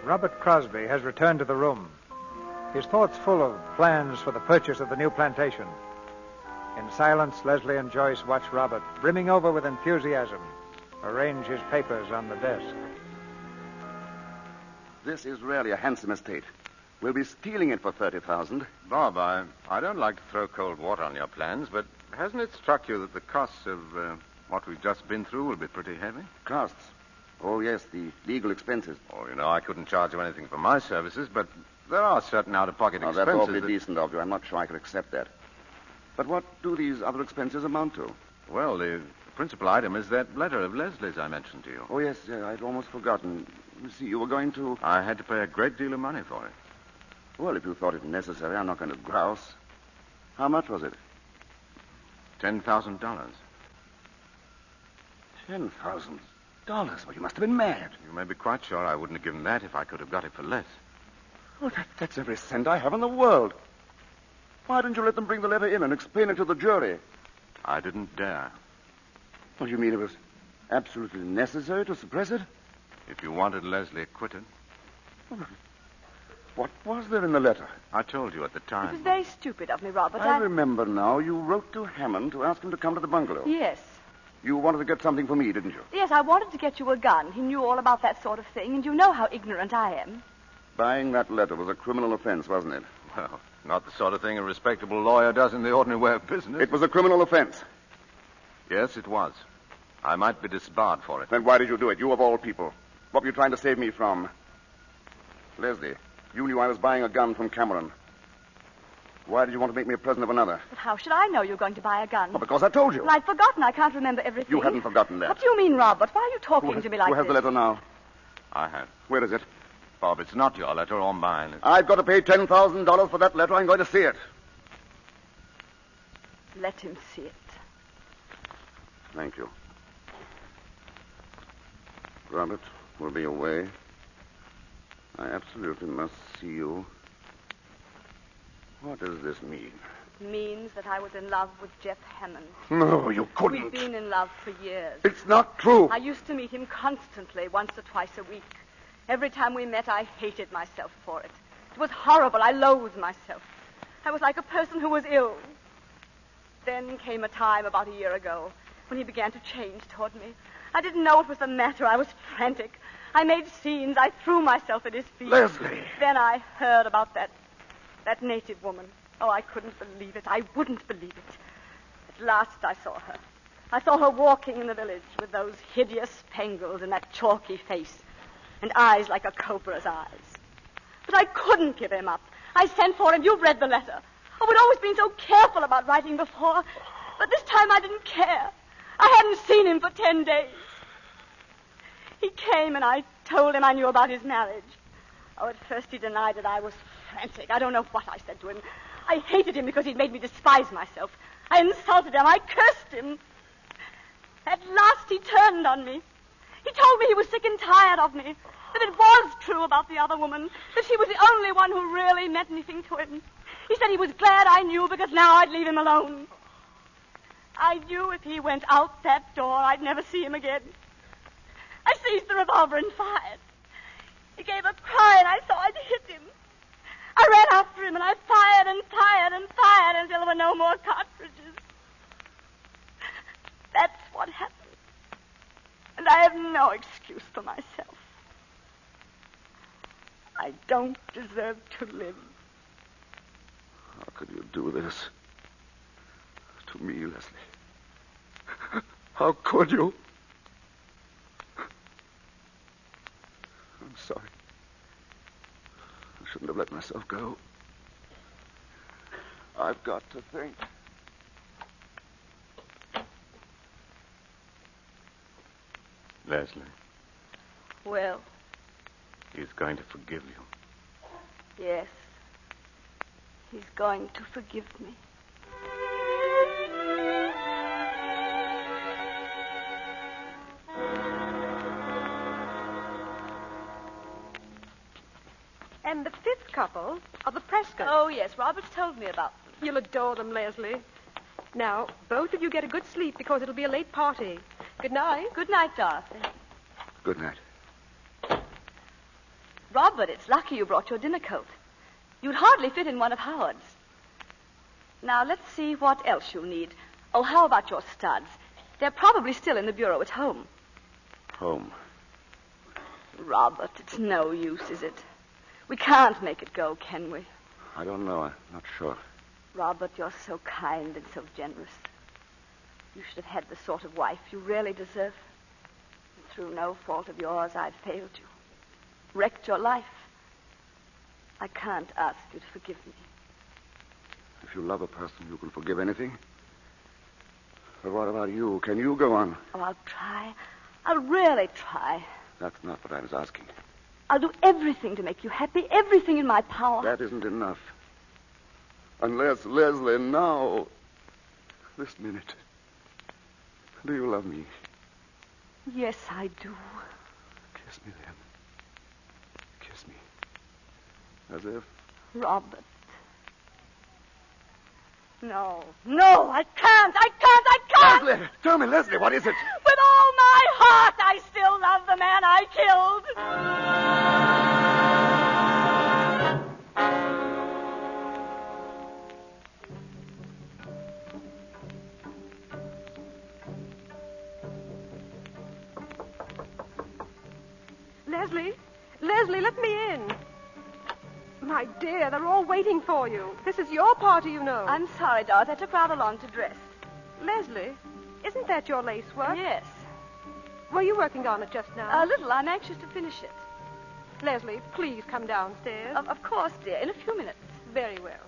Robert Crosby has returned to the room, his thoughts full of plans for the purchase of the new plantation. In silence, Leslie and Joyce watch Robert, brimming over with enthusiasm, arrange his papers on the desk. This is really a handsome estate. We'll be stealing it for $30,000. Bob, I don't like to throw cold water on your plans, but hasn't it struck you that the costs of what we've just been through will be pretty heavy? Costs? Oh, yes, the legal expenses. Oh, I couldn't charge you anything for my services, but there are certain out-of-pocket expenses. That's awfully decent of you. I'm not sure I could accept that. But what do these other expenses amount to? Well, the principal item is that letter of Leslie's I mentioned to you. Oh, yes, I'd almost forgotten. You see, you were going to... I had to pay a great deal of money for it. Well, if you thought it necessary, I'm not going to grouse. How much was it? $10,000. $10,000? Well, you must have been mad. You may be quite sure I wouldn't have given that if I could have got it for less. Oh, that's every cent I have in the world. Why didn't you let them bring the letter in and explain it to the jury? I didn't dare. What do you mean it was absolutely necessary to suppress it? If you wanted Leslie acquitted. What was there in the letter? I told you at the time. It was very stupid of me, Robert. I remember now. You wrote to Hammond to ask him to come to the bungalow. Yes. You wanted to get something for me, didn't you? Yes, I wanted to get you a gun. He knew all about that sort of thing, and you know how ignorant I am. Buying that letter was a criminal offense, wasn't it? Well, not the sort of thing a respectable lawyer does in the ordinary way of business. It was a criminal offense. Yes, it was. I might be disbarred for it. Then why did you do it, you of all people? What were you trying to save me from? Leslie, you knew I was buying a gun from Cameron. Why did you want to make me a present of another? But how should I know you're going to buy a gun? Well, because I told you. Well, I'd forgotten. I can't remember everything. You hadn't forgotten that. What do you mean, Robert? Why are you talking to me like this? Who has the letter now? I have. Where is it? Bob, it's not your letter or mine. I've got to pay $10,000 for that letter. I'm going to see it. Let him see it. Thank you. Robert will be away. I absolutely must see you. What does this mean? Means that I was in love with Jeff Hammond. No, you couldn't. We've been in love for years. It's not true. I used to meet him constantly, once or twice a week. Every time we met, I hated myself for it. It was horrible. I loathed myself. I was like a person who was ill. Then came a time about a year ago when he began to change toward me. I didn't know what was the matter. I was frantic. I made scenes. I threw myself at his feet. Leslie! Then I heard about that native woman. Oh, I couldn't believe it. I wouldn't believe it. At last I saw her. I saw her walking in the village with those hideous spangles and that chalky face and eyes like a cobra's eyes. But I couldn't give him up. I sent for him. You've read the letter. Oh, we'd always been so careful about writing before. But this time I didn't care. I hadn't seen him for 10 days. He came and I told him I knew about his marriage. Oh, at first he denied it. I was frantic. I don't know what I said to him. I hated him because he'd made me despise myself. I insulted him. I cursed him. At last he turned on me. He told me he was sick and tired of me, that it was true about the other woman, that she was the only one who really meant anything to him. He said he was glad I knew because now I'd leave him alone. I knew if he went out that door, I'd never see him again. I seized the revolver and fired. He gave a cry and I saw I'd hit him. I ran after him and I fired and fired and fired until there were no more cartridges. That's what happened. And I have no excuse for myself. I don't deserve to live. How could you do this? To me, Leslie. How could you? I'm sorry. I shouldn't have let myself go. I've got to think. Leslie. Well? He's going to forgive you. Yes. He's going to forgive me. And the fifth couple are the Prescotts. Oh, yes. Robert's told me about them. You'll adore them, Leslie. Now, both of you get a good sleep because it'll be a late party. Good night. Good night, Dorothy. Good night. Robert, it's lucky you brought your dinner coat. You'd hardly fit in one of Howard's. Now, let's see what else you'll need. Oh, how about your studs? They're probably still in the bureau at home. Home? Robert, it's no use, is it? We can't make it go, can we? I don't know. I'm not sure. Robert, you're so kind and so generous. You should have had the sort of wife you really deserve. And through no fault of yours, I've failed you. Wrecked your life. I can't ask you to forgive me. If you love a person, you can forgive anything. But what about you? Can you go on? Oh, I'll try. I'll really try. That's not what I was asking. I'll do everything to make you happy, everything in my power. That isn't enough. Unless, Leslie, now, this minute, do you love me? Yes, I do. Kiss me then. Kiss me. As if... Robert. No, I can't. Leslie, tell me, Leslie, what is it? With all my heart, I still love the man I killed. Leslie, let me in. My dear, they're all waiting for you. This is your party, you know. I'm sorry, Dorothy. I took rather long to dress. Leslie, isn't that your lace work? Yes. Were you working on it just now? A little. I'm anxious to finish it. Leslie, please come downstairs. Of course, dear. In a few minutes. Very well.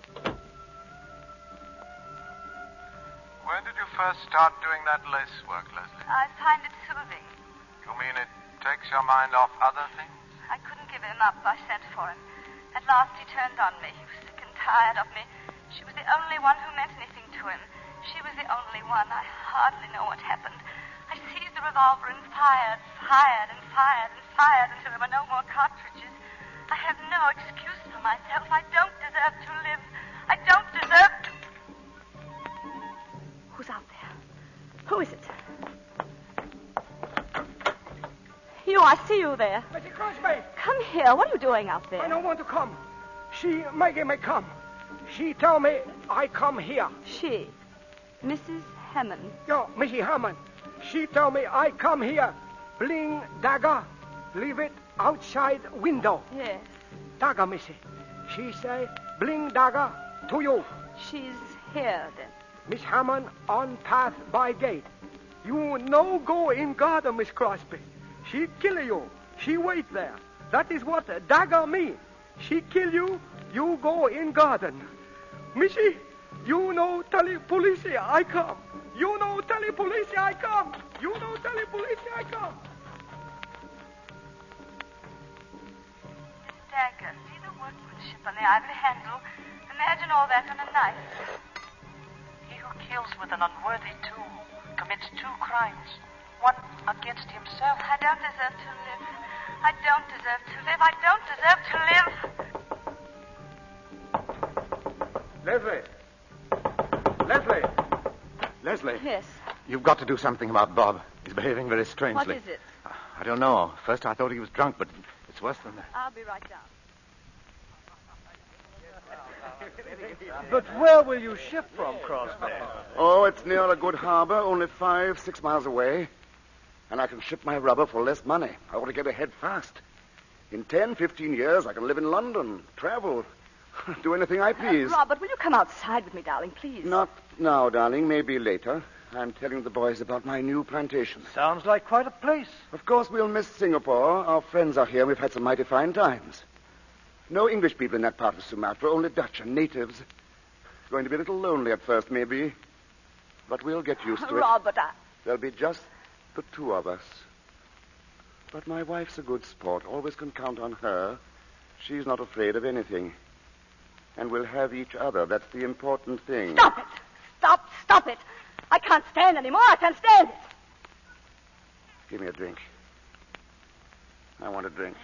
When did you first start doing that lace work, Leslie? I find it soothing. You mean it takes your mind off other things? I couldn't give him up. I sent for him. At last he turned on me. He was sick and tired of me. She was the only one who meant anything to him. She was the only one. I hardly know what happened. I seized the revolver and fired until there were no more cartridges. I have no excuse for myself. I don't deserve to live. I don't deserve to... Who's out there? Who is it? You, I see you there. Mr. Crosby! Come here. What are you doing out there? I don't want to come. Maggie may come. She tell me I come here. She? Mrs. Hammond? Yo, Missy Hammond. She tell me I come here. Bring dagger. Leave it outside window. Yes. Dagger, Missy. She say, bring dagger to you. She's here, then. Miss Hammond on path by gate. You no go in garden, Miss Crosby. She kill you. She wait there. That is what dagger mean. She kill you, you go in garden. Missy, you know tell police I come. You know tell police I come. You know tell police I come. Dagger, see the workmanship on the ivory handle. Imagine all that on a knife. He who kills with an unworthy tool commits two crimes. One against himself. I don't deserve to live. I don't deserve to live. I don't deserve to live. Leslie. Leslie. Yes. You've got to do something about Bob. He's behaving very strangely. What is it? I don't know. First I thought he was drunk, but it's worse than that. I'll be right down. But where will you ship from, Crosby? Oh, it's near a good harbor, only 5-6 miles away. And I can ship my rubber for less money. I want to get ahead fast. In 10-15 years, I can live in London, travel, do anything I please. Robert, will you come outside with me, darling, please? Not now, darling. Maybe later. I'm telling the boys about my new plantation. Sounds like quite a place. Of course, we'll miss Singapore. Our friends are here. We've had some mighty fine times. No English people in that part of Sumatra, only Dutch and natives. Going to be a little lonely at first, maybe. But we'll get used to it. Robert, There'll be just the two of us. But my wife's a good sport. Always can count on her. She's not afraid of anything. And we'll have each other. That's the important thing. Stop it! Stop it! I can't stand anymore. I can't stand it. Give me a drink. I want a drink.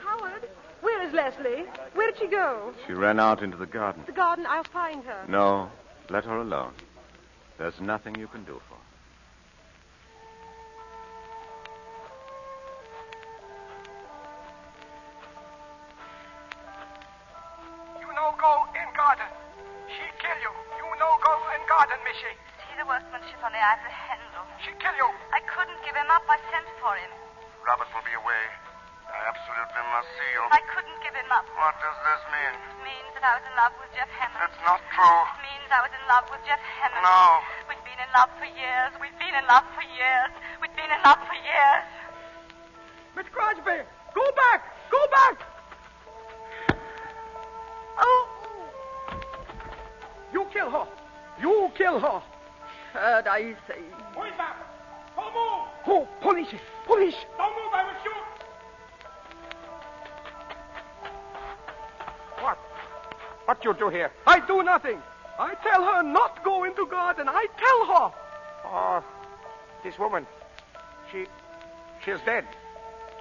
Howard, where is Leslie? Where did she go? She ran out into the garden. The garden. I'll find her. No, let her alone. There's nothing you can do for her. You no go in garden. She kill you. You no go in garden, Missy. See the workmanship on the ivory handle. She kill you. I couldn't give him up. I sent for him. Robert will be away. I absolutely must see you. I couldn't give him up. What does this mean? It means that I was in love with Jeff Hammond. That's not true. It means I was in love with Jeff Hammond. No. We've been in love for years. We've been in love for years. We've been in love for years. Miss Crosby, go back! Go back! Oh! You kill her. You kill her. Heard I say. Wait back. Don't move. Oh, police. Police. Don't move. I will shoot. What you do here? I do nothing. I tell her not go into garden. I tell her. Oh, this woman, she's dead.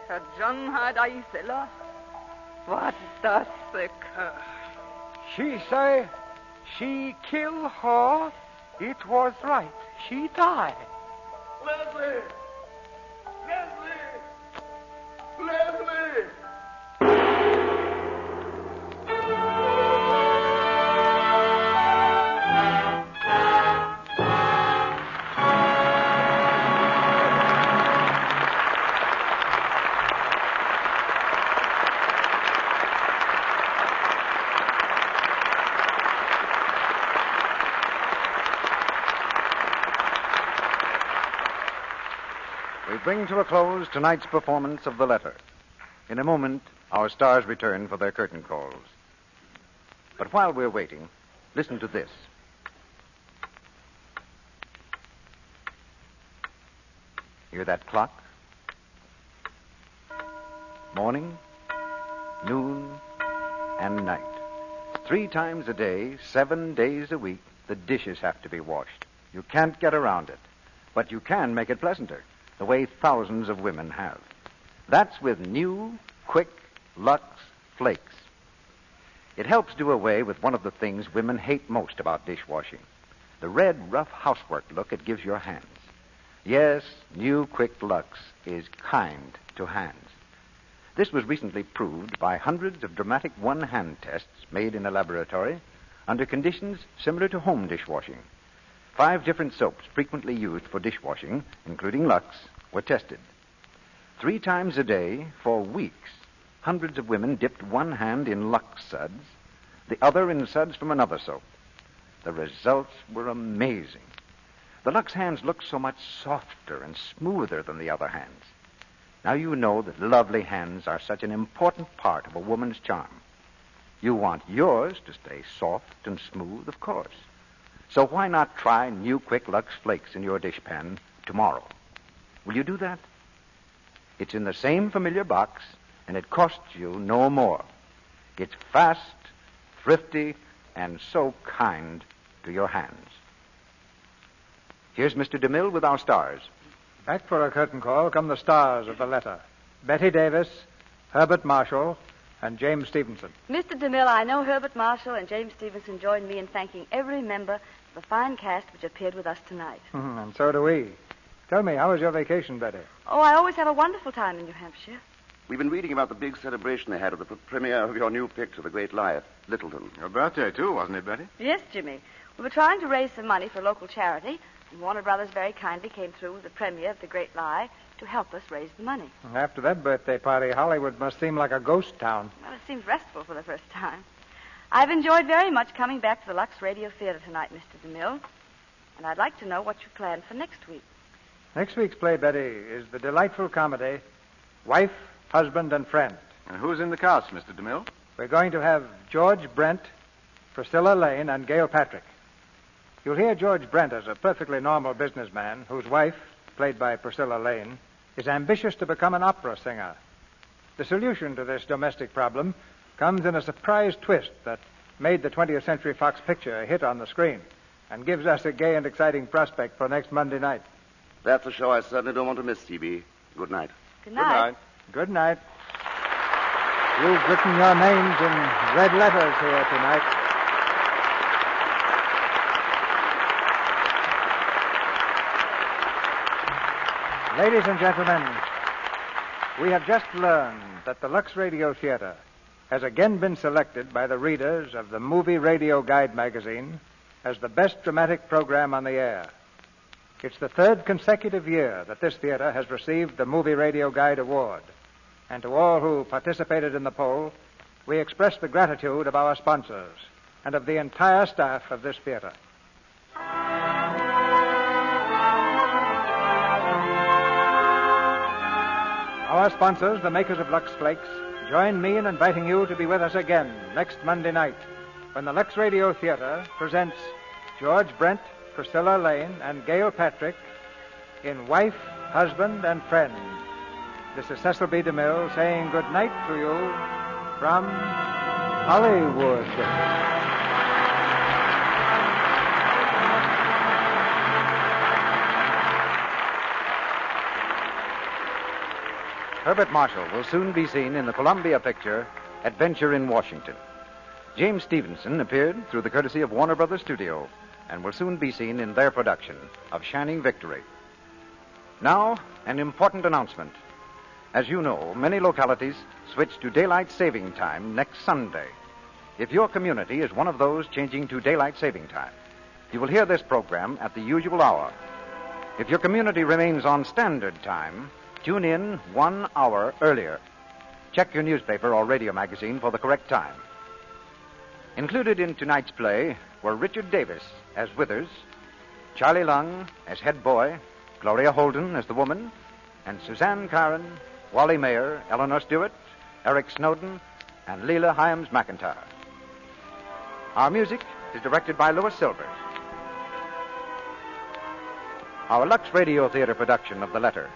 Herr John had I sella. What does sick? She say she kill her. It was right. She died. Leslie! Leslie! Leslie! We bring to a close tonight's performance of The Letter. In a moment, our stars return for their curtain calls. But while we're waiting, listen to this. Hear that clock? Morning, noon, and night. 3 times a day, 7 days a week, the dishes have to be washed. You can't get around it. But you can make it pleasanter, the way thousands of women have. That's with new, quick Lux Flakes. It helps do away with one of the things women hate most about dishwashing, the red, rough housework look it gives your hands. Yes, new quick Lux is kind to hands. This was recently proved by hundreds of dramatic one-hand tests made in a laboratory under conditions similar to home dishwashing. 5 different soaps frequently used for dishwashing, including Lux, were tested. 3 times a day, for weeks, hundreds of women dipped one hand in Lux suds, the other in suds from another soap. The results were amazing. The Lux hands looked so much softer and smoother than the other hands. Now you know that lovely hands are such an important part of a woman's charm. You want yours to stay soft and smooth, of course. So why not try new Quick Lux Flakes in your dishpan tomorrow? Will you do that? It's in the same familiar box, and it costs you no more. It's fast, thrifty, and so kind to your hands. Here's Mr. DeMille with our stars. Back for a curtain call come the stars of the letter. Betty Davis, Herbert Marshall, and James Stevenson. Mr. DeMille, I know Herbert Marshall and James Stevenson join me in thanking every member of the fine cast which appeared with us tonight. And so do we. Tell me, how was your vacation, Betty? Oh, I always have a wonderful time in New Hampshire. We've been reading about the big celebration they had at the premiere of your new picture, The Great Lie, at Littleton. Your birthday, too, wasn't it, Betty? Yes, Jimmy. We were trying to raise some money for a local charity, and Warner Brothers very kindly came through with the premiere of The Great Lie to help us raise the money. After that birthday party, Hollywood must seem like a ghost town. Well, it seems restful for the first time. I've enjoyed very much coming back to the Lux Radio Theatre tonight, Mr. DeMille, and I'd like to know what you plan for next week. Next week's play, Betty, is the delightful comedy Wife, Husband, and Friend. And who's in the cast, Mr. DeMille? We're going to have George Brent, Priscilla Lane, and Gail Patrick. You'll hear George Brent as a perfectly normal businessman whose wife, played by Priscilla Lane, is ambitious to become an opera singer. The solution to this domestic problem comes in a surprise twist that made the 20th Century Fox picture a hit on the screen and gives us a gay and exciting prospect for next Monday night. That's a show I certainly don't want to miss, T.B. Good night. Good night. Good night. You've written your names in red letters here tonight. Ladies and gentlemen, we have just learned that the Lux Radio Theatre has again been selected by the readers of the Movie Radio Guide magazine as the best dramatic program on the air. It's the third consecutive year that this theater has received the Movie Radio Guide Award. And to all who participated in the poll, we express the gratitude of our sponsors and of the entire staff of this theater. Our sponsors, the makers of Lux Flakes, join me in inviting you to be with us again next Monday night when the Lux Radio Theatre presents George Brent, Priscilla Lane, and Gail Patrick in Wife, Husband, and Friend. This is Cecil B. DeMille saying good night to you from Hollywood. Herbert Marshall will soon be seen in the Columbia picture Adventure in Washington. James Stevenson appeared through the courtesy of Warner Brothers Studio and will soon be seen in their production of Shining Victory. Now, an important announcement. As you know, many localities switch to daylight saving time next Sunday. If your community is one of those changing to daylight saving time, you will hear this program at the usual hour. If your community remains on standard time, tune in 1 hour earlier. Check your newspaper or radio magazine for the correct time. Included in tonight's play were Richard Davis as Withers, Charlie Lung as head boy, Gloria Holden as the woman, and Suzanne Caron, Wally Mayer, Eleanor Stewart, Eric Snowden, and Leela Hyams McIntyre. Our music is directed by Louis Silvers. Our Lux Radio Theatre production of The Letter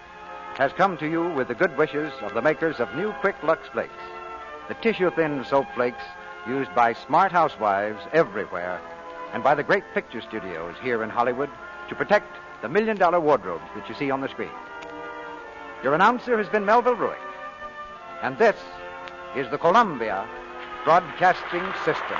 has come to you with the good wishes of the makers of new Quick Lux Flakes, the tissue-thin soap flakes used by smart housewives everywhere and by the great picture studios here in Hollywood to protect the million-dollar wardrobes that you see on the screen. Your announcer has been Melville Ruick, and this is the Columbia Broadcasting System.